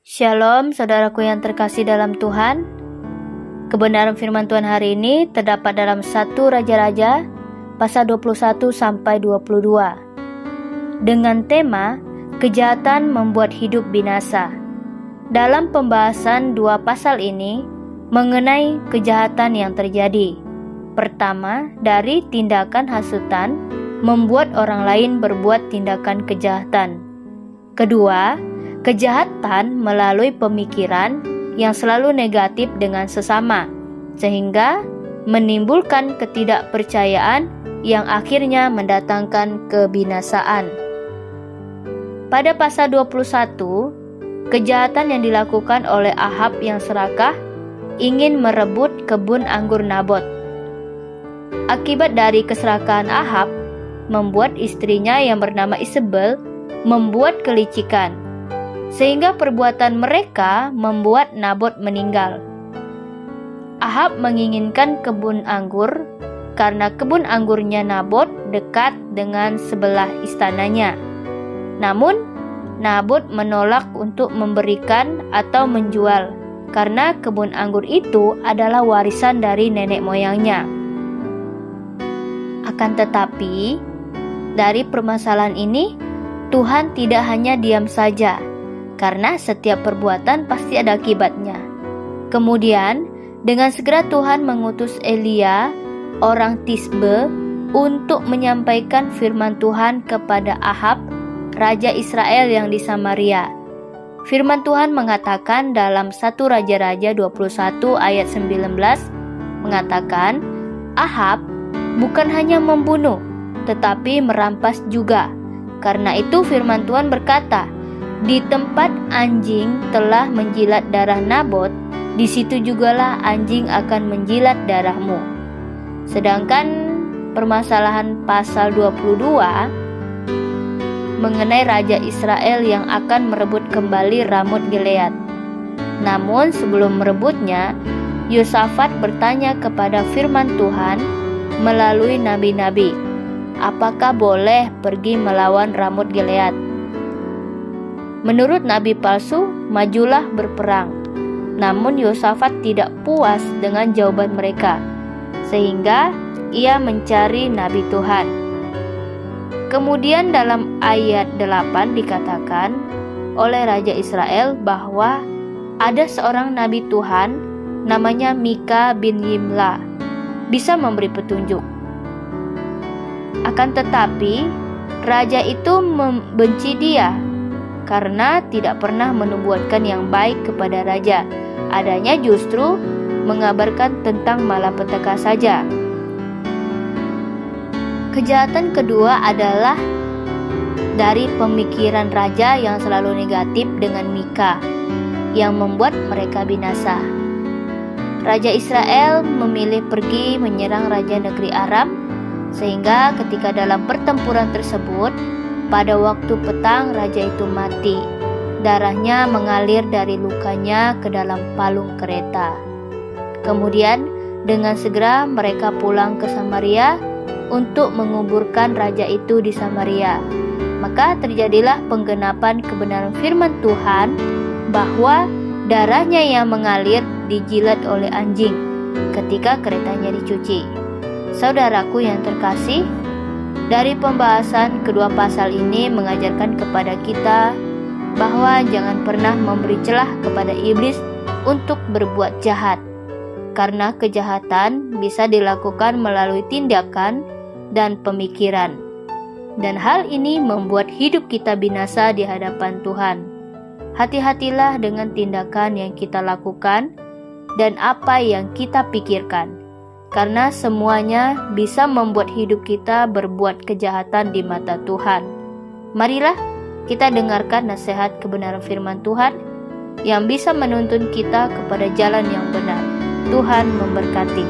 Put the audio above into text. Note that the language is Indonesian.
Shalom saudaraku yang terkasih dalam Tuhan. Kebenaran firman Tuhan hari ini terdapat dalam 1 Raja-Raja pasal 21 sampai 22 dengan tema kejahatan membuat hidup binasa. Dalam pembahasan dua pasal ini mengenai kejahatan yang terjadi. Pertama, dari tindakan hasutan membuat orang lain berbuat tindakan kejahatan. Kedua, kejahatan melalui pemikiran yang selalu negatif dengan sesama, sehingga menimbulkan ketidakpercayaan yang akhirnya mendatangkan kebinasaan. Pada pasal 21, kejahatan yang dilakukan oleh Ahab yang serakah ingin merebut kebun anggur Nabot. Akibat dari keserakahan Ahab, membuat istrinya yang bernama Isabel membuat kelicikan, sehingga perbuatan mereka membuat Nabot meninggal. Ahab menginginkan kebun anggur karena kebun anggurnya Nabot dekat dengan sebelah istananya. Namun, Nabot menolak untuk memberikan atau menjual karena kebun anggur itu adalah warisan dari nenek moyangnya. Akan tetapi, dari permasalahan ini, Tuhan tidak hanya diam saja, karena setiap perbuatan pasti ada akibatnya. Kemudian, dengan segera Tuhan mengutus Elia, orang Tisbe, untuk menyampaikan firman Tuhan kepada Ahab, Raja Israel yang di Samaria. Firman Tuhan mengatakan dalam 1 Raja-Raja 21 ayat 19, mengatakan, Ahab bukan hanya membunuh, tetapi merampas juga. Karena itu firman Tuhan berkata, di tempat anjing telah menjilat darah Nabot, di situ jugalah anjing akan menjilat darahmu. Sedangkan permasalahan pasal 22 mengenai Raja Israel yang akan merebut kembali Ramot Gilead. Namun sebelum merebutnya, Yosafat bertanya kepada firman Tuhan melalui nabi-nabi, apakah boleh pergi melawan Ramot Gilead? Menurut nabi palsu, majulah berperang. Namun Yosafat tidak puas dengan jawaban mereka, sehingga ia mencari nabi Tuhan. Kemudian dalam ayat 8 dikatakan oleh Raja Israel bahwa ada seorang nabi Tuhan namanya Mika bin Yimla, bisa memberi petunjuk. Akan tetapi, raja itu membenci dia karena tidak pernah menubuatkan yang baik kepada raja. Adanya justru mengabarkan tentang malapetaka saja. Kejahatan kedua adalah dari pemikiran raja yang selalu negatif dengan Mika, yang membuat mereka binasa. Raja Israel memilih pergi menyerang raja negeri Aram, sehingga ketika dalam pertempuran tersebut, pada waktu petang raja itu mati. Darahnya mengalir dari lukanya ke dalam palung kereta. Kemudian dengan segera mereka pulang ke Samaria untuk menguburkan raja itu di Samaria. Maka terjadilah penggenapan kebenaran firman Tuhan bahwa darahnya yang mengalir dijilat oleh anjing ketika keretanya dicuci. Saudaraku yang terkasih, dari pembahasan kedua pasal ini mengajarkan kepada kita bahwa jangan pernah memberi celah kepada iblis untuk berbuat jahat, karena kejahatan bisa dilakukan melalui tindakan dan pemikiran, dan hal ini membuat hidup kita binasa di hadapan Tuhan. Hati-hatilah dengan tindakan yang kita lakukan dan apa yang kita pikirkan, karena semuanya bisa membuat hidup kita berbuat kejahatan di mata Tuhan. Marilah kita dengarkan nasihat kebenaran firman Tuhan yang bisa menuntun kita kepada jalan yang benar. Tuhan memberkati.